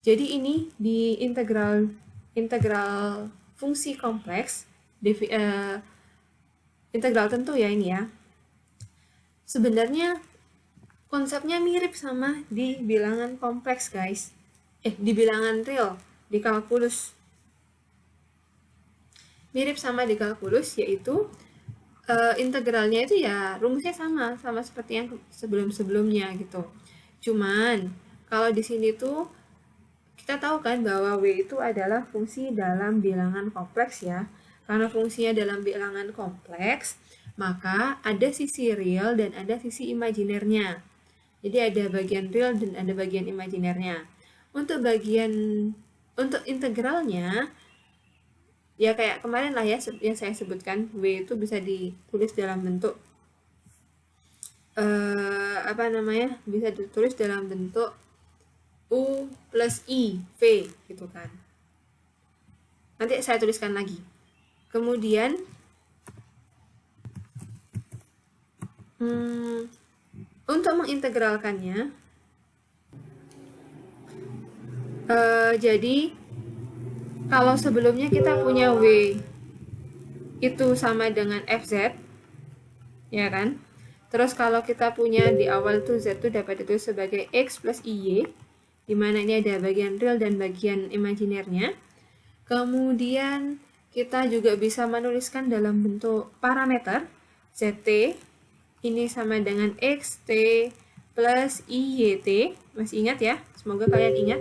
Jadi ini di integral fungsi kompleks, integral tentu ya ini ya. Sebenarnya konsepnya mirip sama di bilangan kompleks guys. Di bilangan real, di kalkulus. Mirip sama di kalkulus, yaitu integralnya itu ya rumusnya sama seperti yang sebelum-sebelumnya gitu. Cuman kalau di sini tuh kita tahu kan bahwa W itu adalah fungsi dalam bilangan kompleks ya. Karena fungsinya dalam bilangan kompleks, maka ada sisi real dan ada sisi imajinernya. Jadi ada bagian real dan ada bagian imajinernya. Untuk integralnya, ya kayak kemarin lah ya yang saya sebutkan, W itu bisa ditulis dalam bentuk bisa ditulis dalam bentuk U plus I V gitu kan. Nanti saya tuliskan lagi. Kemudian untuk mengintegralkannya, jadi kalau sebelumnya kita punya W itu sama dengan FZ, ya kan? Terus kalau kita punya di awal tuh Z itu dapat ditulis sebagai X plus IY, di mana ini ada bagian real dan bagian imajinernya. Kemudian kita juga bisa menuliskan dalam bentuk parameter ZT ini sama dengan XT plus IYT. Masih ingat ya? Semoga kalian ingat.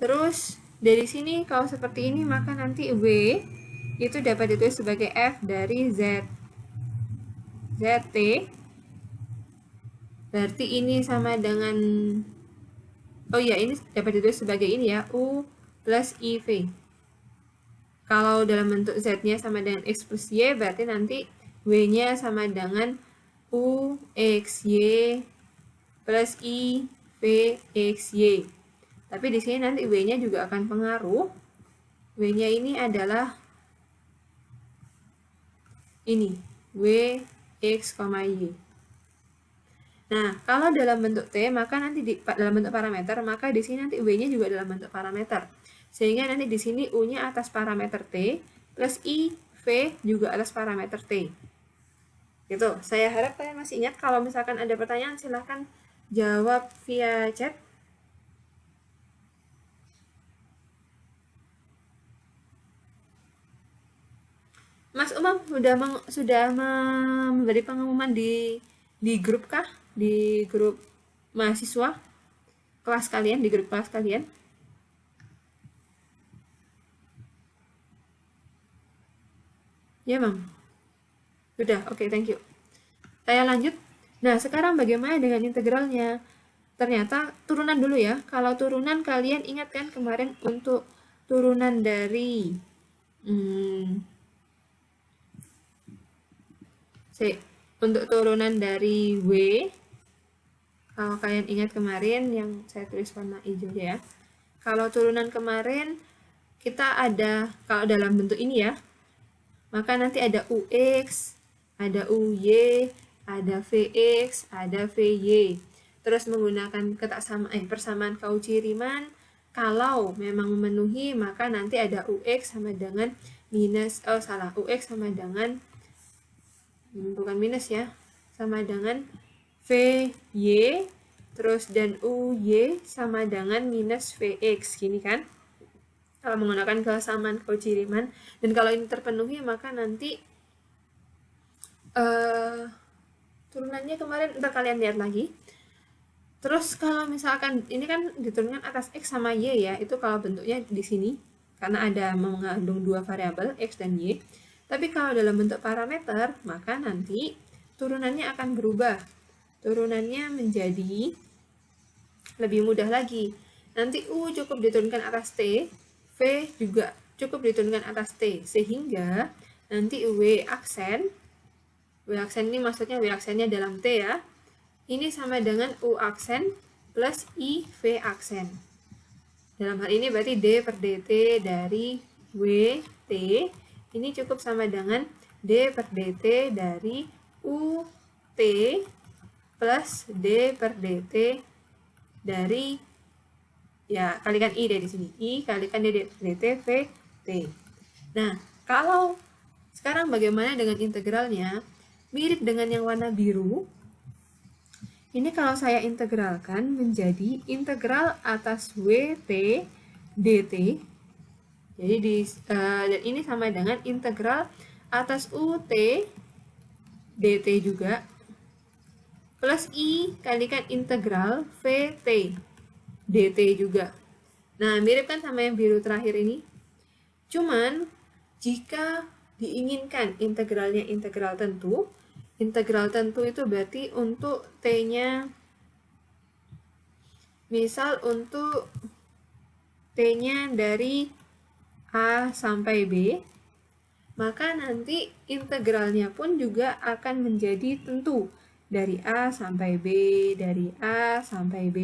Terus dari sini kalau seperti ini maka nanti W itu dapat ditulis sebagai F dari ZT. Berarti ini sama dengan, ini dapat ditulis sebagai ini ya, U plus IV. Kalau dalam bentuk Z-nya sama dengan X plus Y, berarti nanti W-nya sama dengan U X Y plus I V X Y. Tapi di sini nanti W-nya juga akan pengaruh. W-nya ini adalah ini, W, X, Y. Nah, kalau dalam bentuk T, maka nanti dalam bentuk parameter, maka di sini nanti W-nya juga dalam bentuk parameter. Sehingga nanti di sini U-nya atas parameter T, plus I, V juga atas parameter T. Gitu. Saya harap kalian masih ingat. Kalau misalkan ada pertanyaan, silahkan jawab via chat. Mas Umam sudah memberi pengumuman di grup kah? Di grup mahasiswa kelas kalian, di grup kelas kalian? Ya, Mam. Sudah, oke, thank you. Saya lanjut. Nah, sekarang bagaimana dengan integralnya? Ternyata turunan dulu ya. Kalau turunan kalian ingat kan kemarin untuk turunan dari untuk turunan dari W, kalau kalian ingat kemarin yang saya tulis warna hijau ya. Kalau turunan kemarin kita ada, kalau dalam bentuk ini ya, maka nanti ada UX, ada UY, ada VX, ada VY. Terus menggunakan persamaan Cauchy-Riemann, kalau memang memenuhi maka nanti ada UX sama dengan UX sama dengan bukan minus ya, sama dengan VY, terus dan UY sama dengan minus VX, gini kan? Kalau menggunakan kesamaan Cauchy-Riemann, dan kalau ini terpenuhi maka nanti turunannya kemarin ntar kalian lihat lagi. Terus kalau misalkan ini kan diturunkan atas X sama Y ya, itu kalau bentuknya di sini karena ada mengandung dua variabel X dan Y. Tapi kalau dalam bentuk parameter, maka nanti turunannya akan berubah. Turunannya menjadi lebih mudah lagi. Nanti U cukup diturunkan atas T, V juga cukup diturunkan atas T. Sehingga nanti W aksen ini maksudnya W aksennya dalam T ya. Ini sama dengan U aksen plus I V aksen. Dalam hal ini berarti D per DT dari W T ini cukup sama dengan D per DT dari U T plus D per DT dari, ya kalikan I dari sini, I kalikan D DT VT. Nah, kalau sekarang bagaimana dengan integralnya? Mirip dengan yang warna biru. Ini kalau saya integralkan menjadi integral atas WT DT. Jadi dan ini sama dengan integral atas UT DT juga plus I kalikan integral VT DT juga. Nah, mirip kan sama yang biru terakhir ini? Cuman jika diinginkan integralnya integral tentu itu berarti untuk T-nya, misal untuk T-nya dari A sampai B, maka nanti integralnya pun juga akan menjadi tentu. Dari A sampai B, dari A sampai B,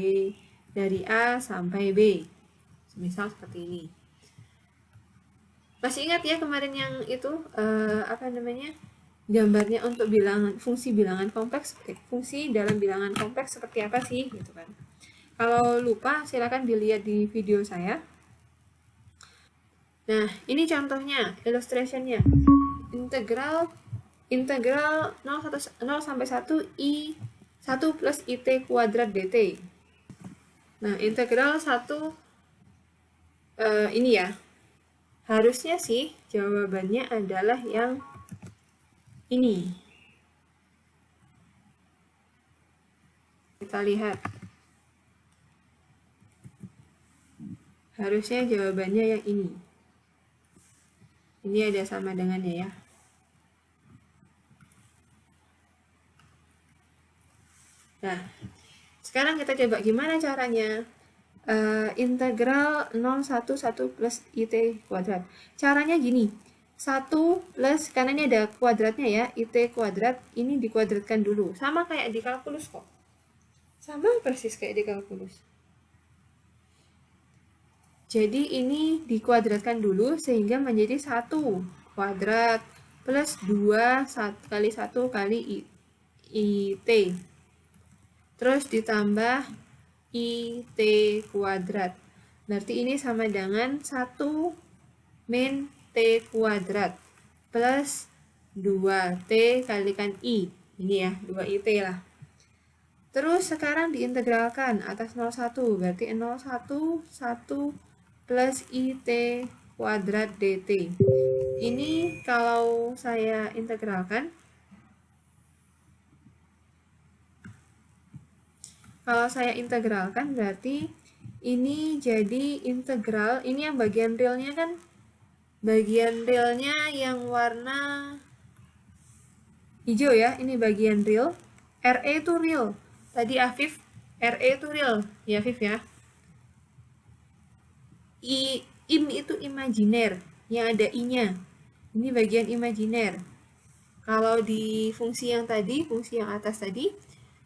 dari A sampai B. Misal seperti ini. Masih ingat ya kemarin yang itu, gambarnya untuk bilangan, fungsi bilangan kompleks, fungsi dalam bilangan kompleks seperti apa sih, gitu kan. Kalau lupa, silakan dilihat di video saya. Nah, ini contohnya, illustrationnya. Integral 0 sampai 1 I 1 plus IT kuadrat DT. Nah, integral 1 ini ya. Harusnya sih jawabannya adalah yang ini. Kita lihat. Harusnya jawabannya yang ini. Ini ada sama dengannya ya. Nah, sekarang kita coba gimana caranya. Integral 0,1 plus IT kuadrat. Caranya gini. 1 plus, karena ini ada kuadratnya ya, IT kuadrat, ini dikuadratkan dulu. Sama kayak di kalkulus kok. Sama persis kayak di kalkulus. Jadi ini dikuadratkan dulu sehingga menjadi 1 kuadrat plus 2 kali 1 kali IT. Terus ditambah IT kuadrat. Berarti ini sama dengan 1 min T kuadrat plus 2T kalikan I. Ini ya, 2IT lah. Terus sekarang diintegralkan atas 01. Berarti 01, 1 plus IT kuadrat DT. Ini kalau saya integralkan, berarti ini jadi integral, ini yang bagian realnya kan, bagian realnya yang warna hijau ya, ini bagian real. RE itu real. Tadi Afif, RE itu real, ya Afif ya. Im itu imajiner, yang ada I-nya. Ini bagian imajiner. Kalau di fungsi yang tadi, fungsi yang atas tadi,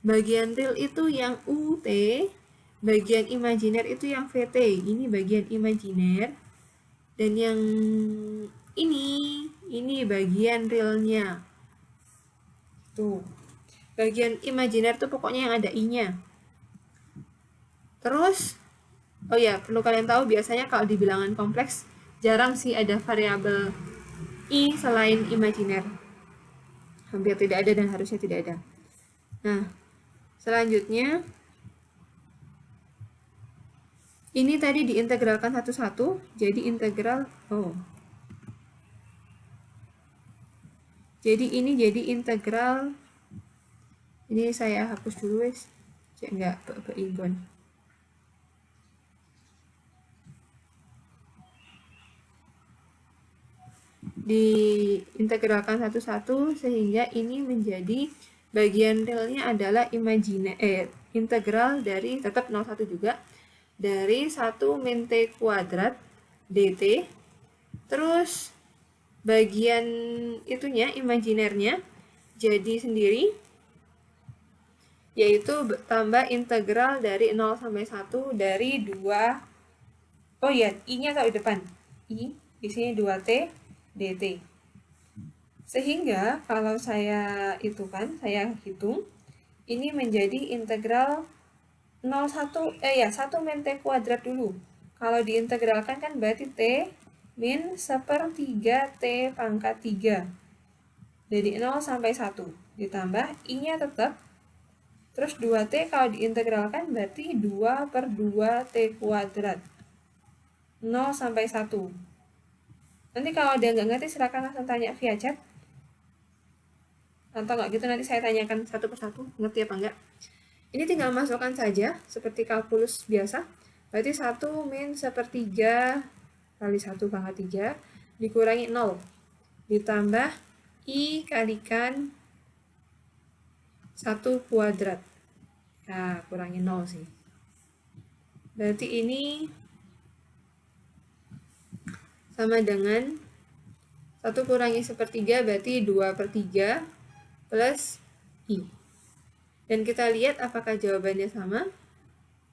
bagian real itu yang UT, bagian imajiner itu yang VT. Ini bagian imajiner. Dan yang ini bagian realnya. Tuh. Bagian imajiner tuh pokoknya yang ada I-nya. Terus, oh ya, perlu kalian tahu biasanya kalau di bilangan kompleks, jarang sih ada variabel I selain imajiner. Hampir tidak ada dan harusnya tidak ada. Nah, selanjutnya, ini tadi diintegralkan satu-satu, jadi integral, jadi ini jadi integral, ini saya hapus dulu wes, cek enggak beingon. Diintegralkan satu-satu sehingga ini menjadi bagian realnya adalah integral dari tetap 01 juga, dari 1 min T kuadrat DT, terus bagian itunya, imajinernya, jadi sendiri, yaitu tambah integral dari 0 sampai 1 dari 2, oh iya, I-nya taruh di depan, I, di sini 2T DT. Sehingga kalau saya hitung, ini menjadi integral 1 min T kuadrat dulu. Kalau diintegralkan kan berarti T min 1/3 T pangkat 3. Dari 0 sampai 1. Ditambah I-nya tetap. Terus 2T kalau diintegralkan berarti 2/2 T kuadrat. 0 sampai 1. Nanti kalau ada nggak ngerti silakan langsung tanya via chat. Atau nggak gitu nanti saya tanyakan satu persatu, ngerti apa enggak. Ini tinggal masukkan saja seperti kalkulus biasa. Berarti 1 min 1/3 kali 1 pangkat 3 dikurangi 0. Ditambah I kalikan 1 kuadrat. Nah, kurangi 0 sih. Berarti ini sama dengan 1 kurangi 1/3 berarti 2/3 plus I. Dan kita lihat apakah jawabannya sama.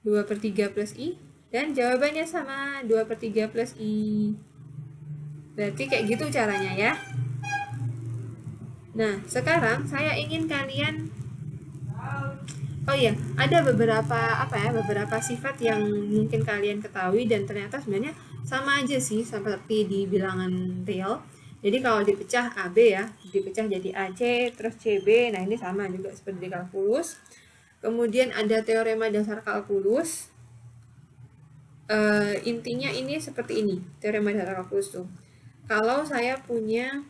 2/3 plus I. Dan jawabannya sama, 2/3 plus I. Berarti kayak gitu caranya ya. Nah, sekarang saya ingin kalian ada beberapa sifat yang mungkin kalian ketahui dan ternyata sebenarnya sama aja sih seperti di bilangan real. Jadi kalau dipecah AB ya, dipecah jadi AC terus CB. Nah, ini sama juga seperti di kalkulus. Kemudian ada teorema dasar kalkulus. Intinya ini seperti ini, teorema dasar kalkulus tuh. Kalau saya punya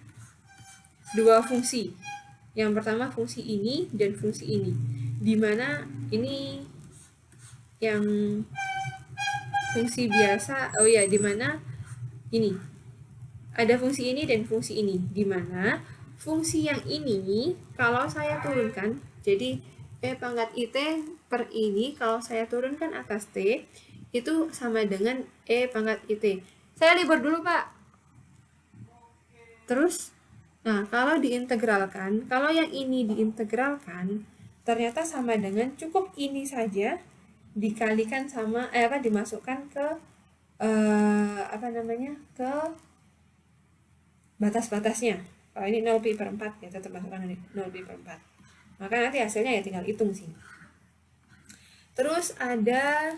dua fungsi, yang pertama fungsi ini dan fungsi ini, dimana ini yang fungsi biasa, dimana ini ada fungsi ini dan fungsi ini, dimana fungsi yang ini kalau saya turunkan, jadi P pangkat IT per ini kalau saya turunkan atas T, itu sama dengan E pangkat IT. Saya libur dulu, Pak. Terus, nah kalau diintegralkan, kalau yang ini diintegralkan, ternyata sama dengan cukup ini saja dikalikan sama, dimasukkan ke, ke batas-batasnya. Kalau ini 0pi/4 ya tetap masukkan 0pi/4. Maka nanti hasilnya ya tinggal hitung sih. Terus ada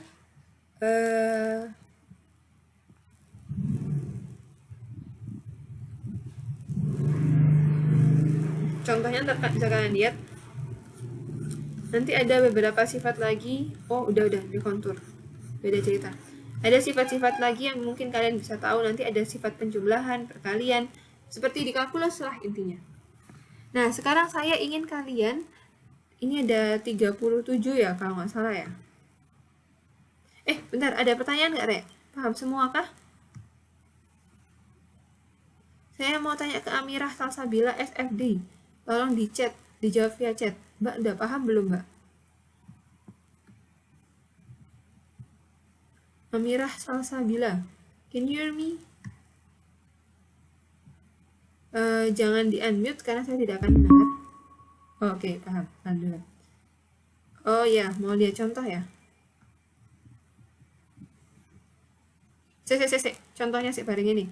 contohnya bisa kalian lihat. Nanti ada beberapa sifat lagi. Udah di kontur. Beda cerita. Ada sifat-sifat lagi yang mungkin kalian bisa tahu. Nanti ada sifat penjumlahan, perkalian, seperti di kalkulus lah intinya. Nah, sekarang saya ingin kalian, ini ada 37 ya kalau nggak salah ya. Bentar, ada pertanyaan nggak, Rek? Paham semua kah? Saya mau tanya ke Amirah Salsabila SFD. Tolong di chat, dijawab via chat. Mbak, udah paham belum, Mbak? Amirah Salsabila, can you hear me? Jangan di-unmute karena saya tidak akan mendengar. Oke, paham. Alhamdulillah. Oh ya, mau lihat contoh ya? Contohnya bareng ini.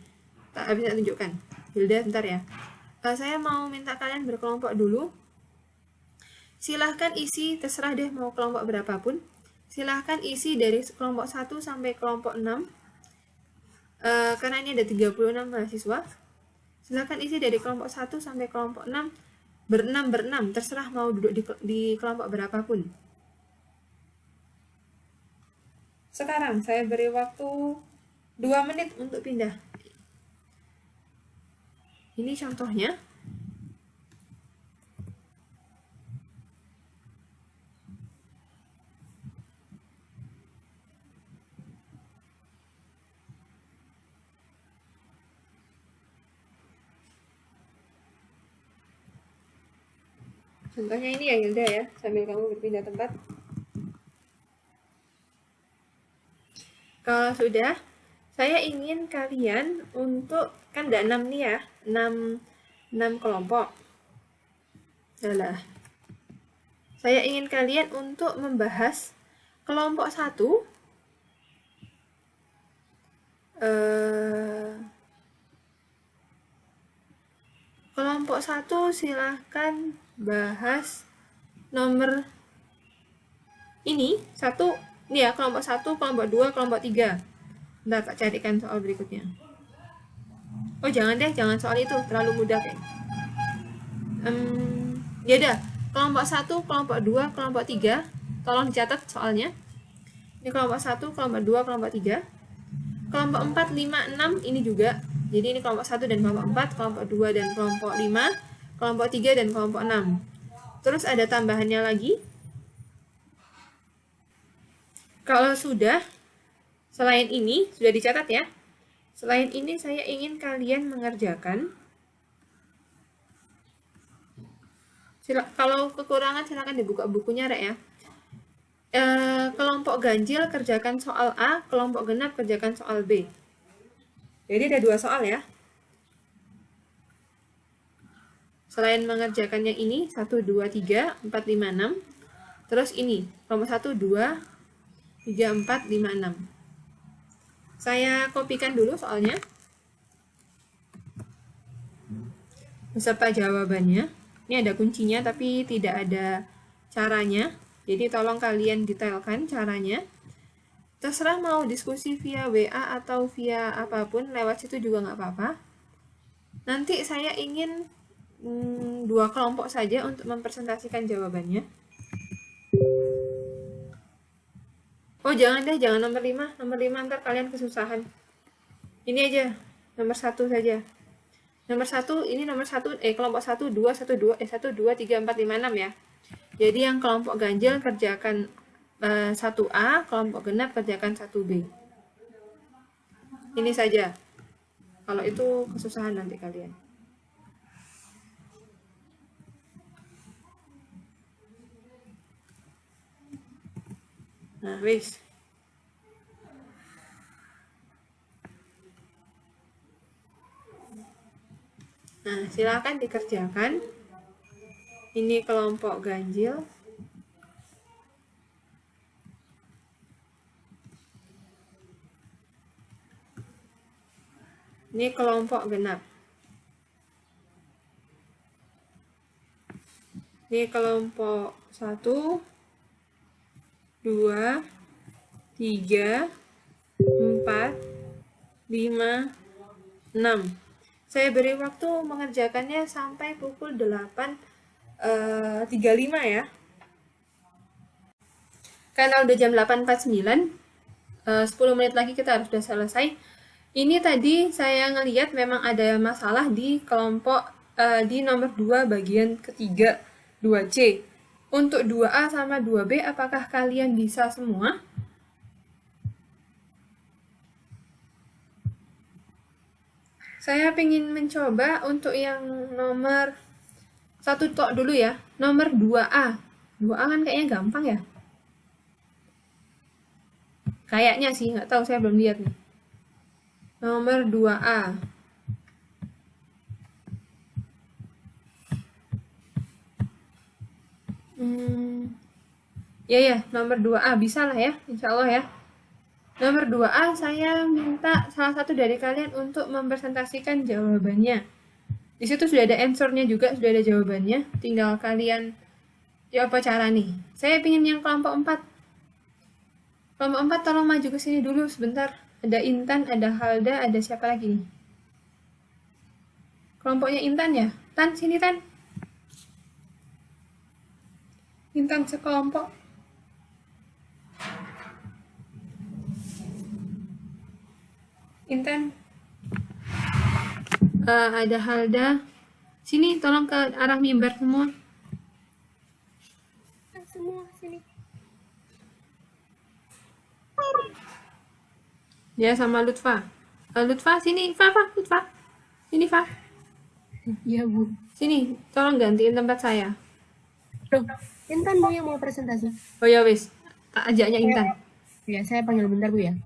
Tak bisa tunjukkan. Hilda, bentar ya. Saya mau minta kalian berkelompok dulu. Silahkan isi, terserah deh mau kelompok berapapun. Silahkan isi dari kelompok 1 sampai kelompok 6. Karena ini ada 36 mahasiswa. Silahkan isi dari kelompok 1 sampai kelompok 6. Berenam, terserah mau duduk di kelompok berapapun. Sekarang saya beri waktu 2 menit untuk pindah. Ini contohnya. Contohnya ini ya Hilda ya, sambil kamu berpindah tempat. Kalau sudah, saya ingin kalian untuk, kan ada 6 nih ya, 6 kelompok. Salah. Saya ingin kalian untuk membahas kelompok 1. Kelompok 1 silahkan bahas nomor ini satu, ini ya kelompok 1, kelompok 2, kelompok 3. Bentar, tak carikan soal berikutnya. Oh jangan deh, jangan soal itu, terlalu mudah kayak. Ya udah, kelompok 1, kelompok 2, kelompok 3. Tolong dicatat soalnya. Ini kelompok 1, kelompok 2, kelompok 3. Kelompok 4, 5, 6 ini juga. Jadi ini kelompok 1 dan kelompok 4, kelompok 2 dan kelompok 5, kelompok 3 dan kelompok 6. Terus ada tambahannya lagi. Kalau sudah, selain ini, sudah dicatat ya. Selain ini saya ingin kalian mengerjakan. Kalau kekurangan silakan dibuka bukunya Rek ya. Kelompok ganjil kerjakan soal A, kelompok genap kerjakan soal B. Jadi ada 2 soal ya. Selain mengerjakan yang ini, 1, 2, 3, 4, 5, 6. Terus ini, kelompok 1, 2, 3, 4, 5, 6. Saya kopikan dulu soalnya. Beserta jawabannya. Ini ada kuncinya tapi tidak ada caranya. Jadi tolong kalian detailkan caranya. Terserah mau diskusi via WA atau via apapun, lewat situ juga nggak apa-apa. Nanti saya ingin 2 kelompok saja untuk mempresentasikan jawabannya. Oh jangan deh, jangan nomor 5. Nomor 5 ntar kalian kesusahan. Ini aja, nomor 1 saja. Nomor 1, ini nomor 1, kelompok 1, 2, 1, 2, 1, 2, 3, 4, 5, 6 ya. Jadi yang kelompok ganjil kerjakan 1A, kelompok genap kerjakan 1B. Ini saja. Kalau itu kesusahan nanti kalian. Nah, wis. Nah, silakan dikerjakan. Ini kelompok ganjil. Ini kelompok genap. Ini kelompok 1, 2, 3, 4, 5, 6. Saya beri waktu mengerjakannya sampai pukul 8.35 ya. Karena udah jam 8.49, 10 menit lagi kita harus sudah selesai. Ini tadi saya ngelihat memang ada masalah di kelompok di nomor 2 bagian ketiga 2C. Untuk 2A sama 2B apakah kalian bisa semua? Saya ingin mencoba untuk yang nomor 1 tok dulu ya. Nomor 2A. 2A kan kayaknya gampang ya. Kayaknya sih, nggak tahu, saya belum lihat nih. Nomor 2A. Ya, nomor 2A bisa lah ya, insya Allah ya. Nomor 2A saya minta salah satu dari kalian untuk mempresentasikan jawabannya. Di situ sudah ada answer-nya juga, sudah ada jawabannya. Tinggal kalian ya apa cara nih. Saya ingin yang kelompok 4. Kelompok 4 tolong maju ke sini dulu sebentar. Ada Intan, ada Halda, ada siapa lagi nih? Kelompoknya Intan ya? Tan, sini Tan. Intan sekelompok. Intan. Ada Halda. Sini, tolong ke arah mimbar semua. Semua sini. Ya, sama Lutfa. Lutfa, sini. Lutfa. Sini, Fa. Iya, Bu. Sini, tolong gantiin tempat saya. Loh, Intan Bu yang mau presentasi. Oh ya, wis. Ajaknya Intan. Ya, saya panggil bentar, Bu ya.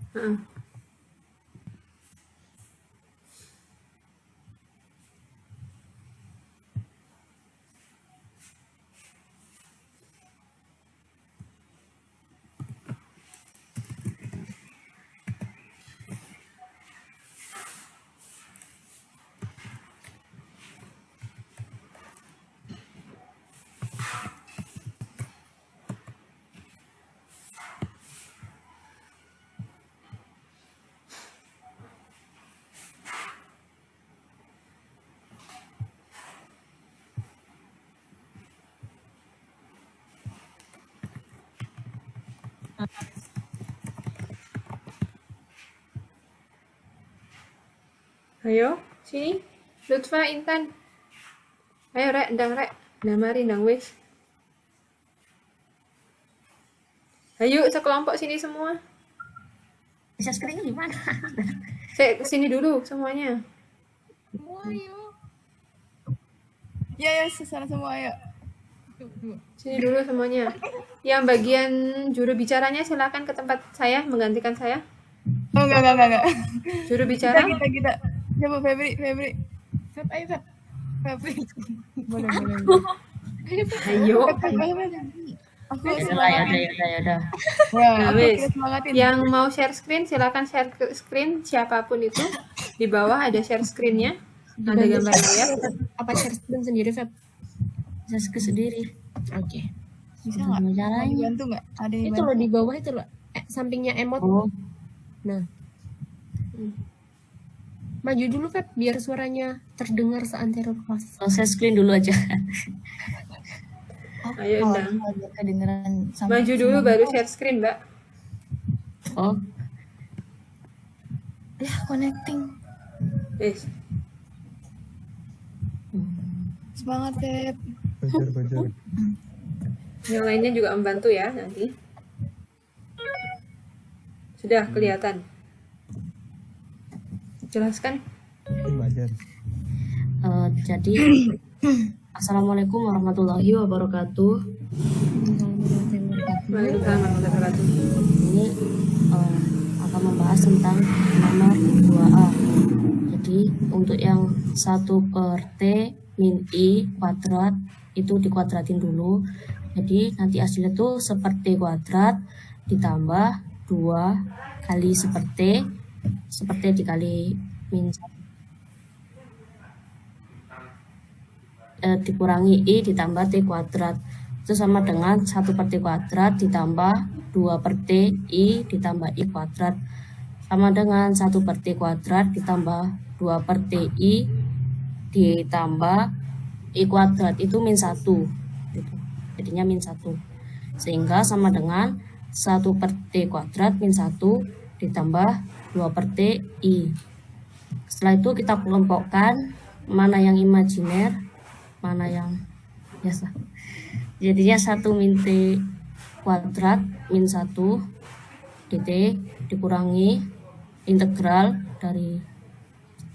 Ayo, sini. Lutfa, Intan. Ayo, Rek, ndang, Rek. Ndang mari, ndang wis. Ayo, sekelompok sini semua. Bisa screen di mana? Saya kesini dulu semuanya. Ayo. Ya, sana semua ayo. Sini dulu semuanya. Yang bagian juru bicaranya silakan ke tempat saya, menggantikan saya. Oh, enggak. Juru bicara. Kita. Coba Febri. Feb, ayo Feb. Febri. Boleh. Ayo. Aku Ya semangatin. udah. Ya, Nah, aku wis. kita semangatin. Yang mau share screen, silakan share screen siapapun itu. Di bawah ada share screen-nya. Ada gambar layar. Apa share screen sendiri Feb? Bisa sendiri. Oke. Bisa nggak? Mau Caranya. dibantu nggak? Ada yang Itu loh di bawah itu loh. Sampingnya emot. Oh, Nah. Maju dulu Feb biar suaranya terdengar seantero kelas. saya screen dulu aja. Ayo, Ndang. biar kedengeran sama Maju dulu baru share screen, Mbak. Oh, ya connecting. Wis. Semangat Feb. Belajar. Yang lainnya juga membantu ya nanti. Sudah kelihatan. Jelaskan. Belajar. jadi Assalamualaikum warahmatullahi wabarakatuh. Waalaikumsalam warahmatullahi wabarakatuh. Ini akan membahas tentang nomor 2A. Jadi untuk yang 1/T min I kuadrat itu dikuadratin dulu. Jadi nanti hasilnya tuh seperti kuadrat ditambah 2 kali seperti dikali min 1 dikurangi I ditambah T kuadrat itu sama dengan 1/T kuadrat ditambah 2/T I ditambah I kuadrat sama dengan 1/T kuadrat ditambah 2/T I ditambah I kuadrat itu min 1 gitu. Jadinya min 1 sehingga sama dengan 1/T kuadrat min 1 ditambah 2/T I. Setelah itu kita kelompokkan mana yang imajiner mana yang biasa. Jadinya 1 min T kuadrat min 1 dt dikurangi integral dari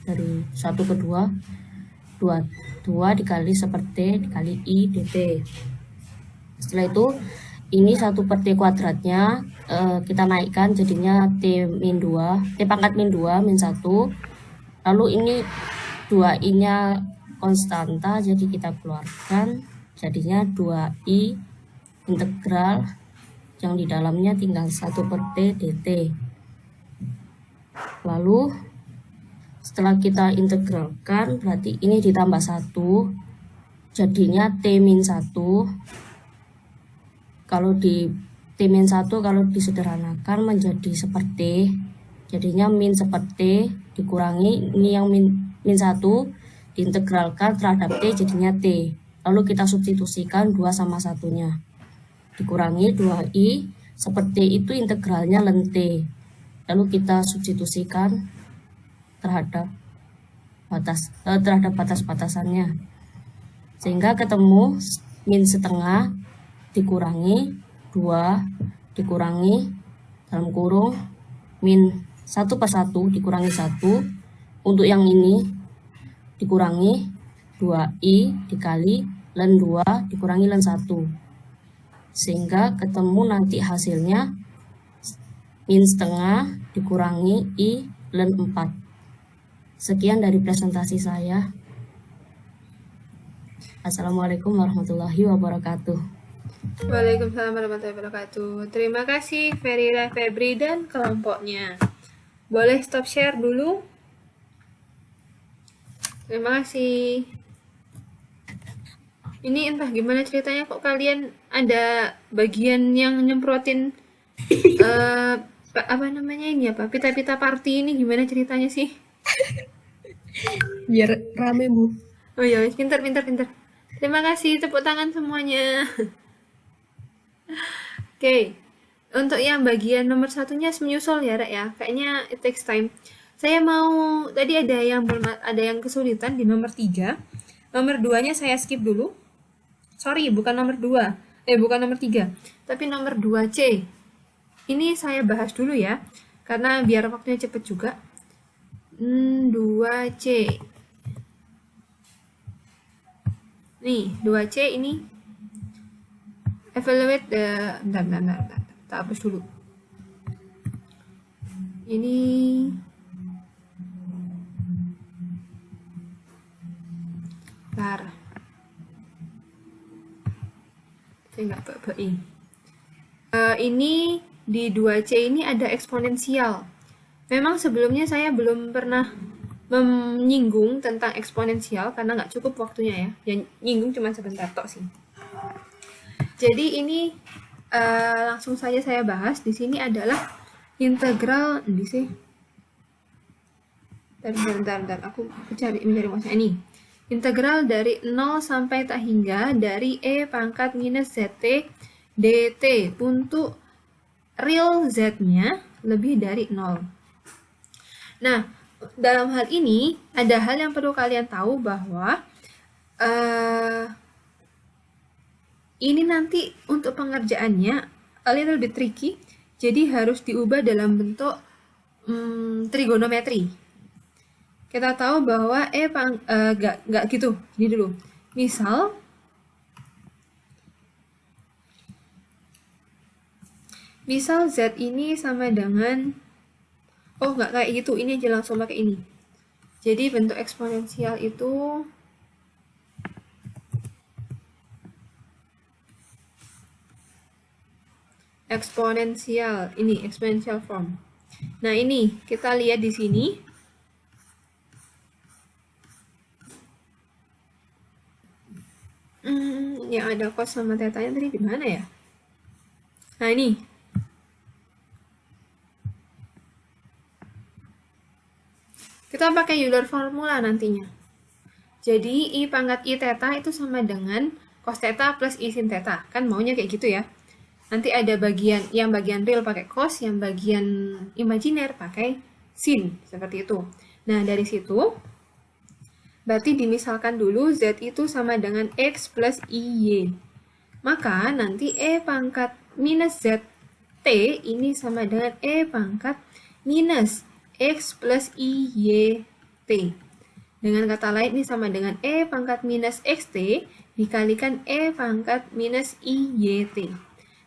1 ke 2 2 dikali seperti dikali I dt. Setelah itu ini 1/T kuadratnya kita naikkan jadinya T min 2 T pangkat min 2 min 1. Lalu ini 2i nya konstanta jadi kita keluarkan jadinya 2i integral yang di dalamnya tinggal 1/T dt. Lalu setelah kita integralkan berarti ini ditambah 1 jadinya T min 1. Kalau di T min 1 kalau disederhanakan menjadi seperti jadinya min seperti dikurangi ini yang min 1 diintegralkan terhadap T jadinya T. Lalu kita substitusikan 2 sama 1-nya. Dikurangi 2i seperti itu integralnya ln T. Lalu kita substitusikan terhadap batas-batasannya. Sehingga ketemu min setengah dikurangi 2 dikurangi dalam kurung min 1/1 dikurangi 1. Untuk yang ini dikurangi 2i dikali ln 2 dikurangi ln 1 sehingga ketemu nanti hasilnya min setengah dikurangi i ln 4. Sekian dari presentasi saya. Assalamualaikum warahmatullahi wabarakatuh. Waalaikumsalam warahmatullahi wabarakatuh. Terima kasih Ferira, Febri dan kelompoknya. Boleh stop share dulu? Terima kasih. Ini entah gimana ceritanya kok kalian ada bagian yang nyemprotin apa namanya ini apa pita-pita party ini gimana ceritanya sih? Biar rame Bu. Oh ya, pintar. Terima kasih, tepuk tangan semuanya. Oke. Untuk yang bagian nomor satunya menyusul ya, Rek ya. Kayaknya it takes time. Saya mau tadi ada yang kesulitan di nomor 3. Nomor 2-nya saya skip dulu. Sorry, bukan nomor 2. Bukan nomor 3, tapi nomor 2C. Ini saya bahas dulu ya, karena biar waktunya cepet juga. 2C. Nih, 2C ini evaluate the bentar. Kita hapus dulu. Ini bentar. Saya nggak baik. Ini di 2C ini ada eksponensial. Memang sebelumnya saya belum pernah menyinggung tentang eksponensial karena nggak cukup waktunya ya. Yang nyinggung cuma sebentar tok sih. Jadi ini langsung saja saya bahas. Di sini adalah integral ini sih. Bentar. Aku mencari maksudnya ini. Integral dari 0 sampai tak hingga dari E pangkat minus ZT dt untuk real Z-nya lebih dari 0. Nah, dalam hal ini ada hal yang perlu kalian tahu bahwa ini nanti untuk pengerjaannya a little bit tricky, jadi harus diubah dalam bentuk trigonometri. Kita tahu bahwa nggak gitu. Ini dulu. Misal Z ini sama dengan nggak kayak gitu. Ini aja langsung pakai ini. Jadi bentuk eksponensial itu exponential form. Nah, ini kita lihat di sini. Yang ada cos sama tetanya tadi di mana ya? Nah, ini. Kita pakai Euler formula nantinya. Jadi, I pangkat I theta itu sama dengan cos theta plus I sin theta. Kan maunya kayak gitu ya. Nanti ada bagian real pakai cos, yang bagian imajiner pakai sin. Seperti itu. Nah, dari situ berarti dimisalkan dulu Z itu sama dengan X plus IY. Maka nanti E pangkat minus ZT ini sama dengan E pangkat minus X plus IYT. Dengan kata lain ini sama dengan E pangkat minus XT dikalikan E pangkat minus IYT.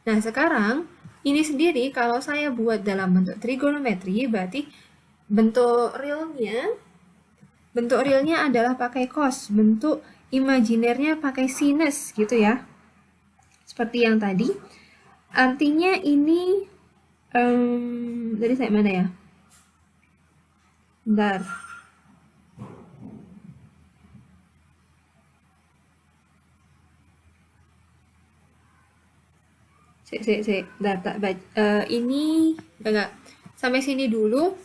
Nah, sekarang ini sendiri kalau saya buat dalam bentuk trigonometri, berarti bentuk realnya adalah pakai cos, bentuk imajinernya pakai sinus gitu ya. Seperti yang tadi. Artinya ini dari saya mana ya? Bentar. Ini enggak. Sampai sini dulu,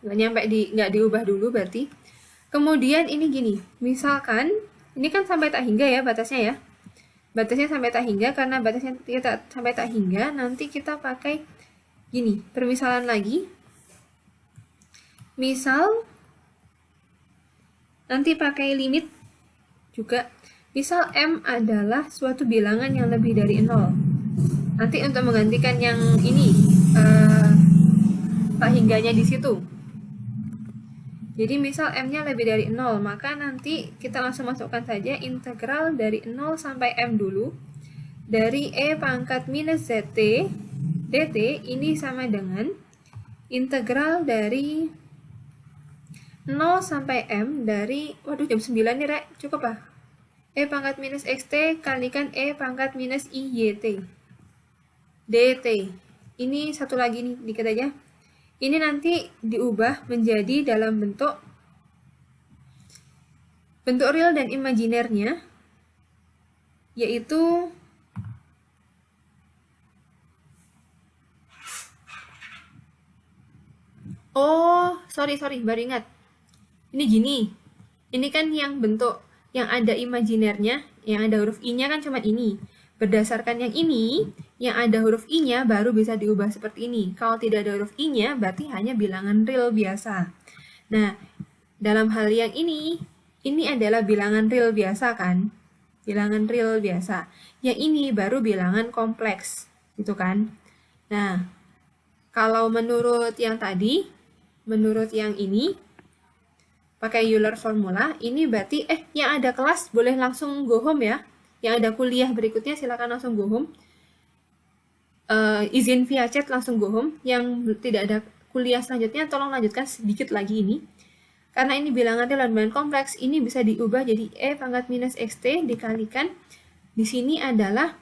nggak diubah dulu berarti. Kemudian ini gini, misalkan ini kan sampai tak hingga ya batasnya ya. Batasnya sampai tak hingga, karena batasnya kita sampai tak hingga, nanti kita pakai gini, permisalan lagi. Misal nanti pakai limit juga. Misal M adalah suatu bilangan yang lebih dari 0. Nanti untuk menggantikan yang ini tak hingganya di situ. Jadi misal M-nya lebih dari 0, maka nanti kita langsung masukkan saja integral dari 0 sampai M dulu. Dari E pangkat minus ZT dt ini sama dengan integral dari 0 sampai M dari, jam 9 nih Rek, cukup lah. E pangkat minus XT kalikan E pangkat minus IYT dt. Ini satu lagi nih, dikit aja. Ini nanti diubah menjadi dalam bentuk real dan imajinernya, yaitu sorry, baru ingat. Ini gini. Ini kan yang bentuk yang ada imajinernya, yang ada huruf I-nya kan cuma ini. berdasarkan yang ini, yang ada huruf I-nya baru bisa diubah seperti ini. Kalau tidak ada huruf I-nya, berarti hanya bilangan real biasa. Nah, dalam hal yang ini adalah bilangan real biasa kan? Bilangan real biasa. Yang ini baru bilangan kompleks, gitu kan? Nah, kalau menurut yang tadi, menurut yang ini, pakai Euler formula, ini berarti, yang ada kelas boleh langsung go home ya. Yang ada kuliah berikutnya silakan langsung go home. Izin via chat langsung go home. Yang tidak ada kuliah selanjutnya tolong lanjutkan sedikit lagi ini. Karena ini bilangan real dan bilangan kompleks, ini bisa diubah jadi E pangkat minus XT dikalikan. Di sini adalah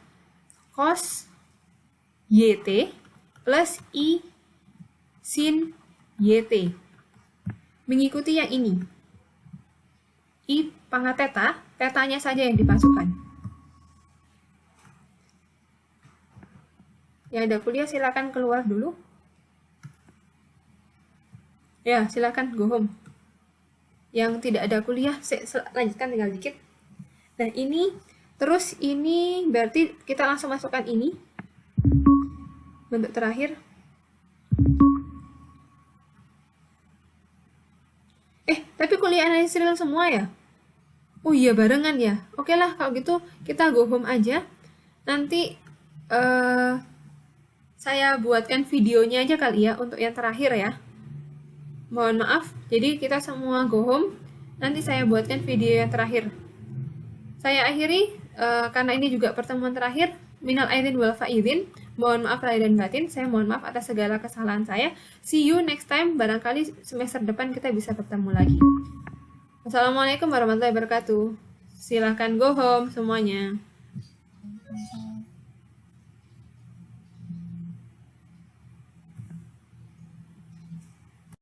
cos YT plus I sin YT. Mengikuti yang ini. I pangkat theta, tetanya saja yang dipasukkan. Yang ada kuliah silakan keluar dulu. Ya, silakan go home. Yang tidak ada kuliah, lanjutkan tinggal dikit. Nah, ini, terus ini berarti kita langsung masukkan ini. Bentuk terakhir. Tapi kuliah analisis real semua ya? Oh iya, barengan ya? Oke lah, kalau gitu kita go home aja. Nanti, saya buatkan videonya aja kali ya untuk yang terakhir ya. Mohon maaf, jadi kita semua go home. Nanti saya buatkan video yang terakhir. Saya akhiri, karena ini juga pertemuan terakhir. Minal aidin wal faizin. Mohon maaf lahir dan batin. Saya mohon maaf atas segala kesalahan saya. See you next time. Barangkali semester depan kita bisa bertemu lagi. Wassalamualaikum warahmatullahi wabarakatuh. Silahkan go home semuanya.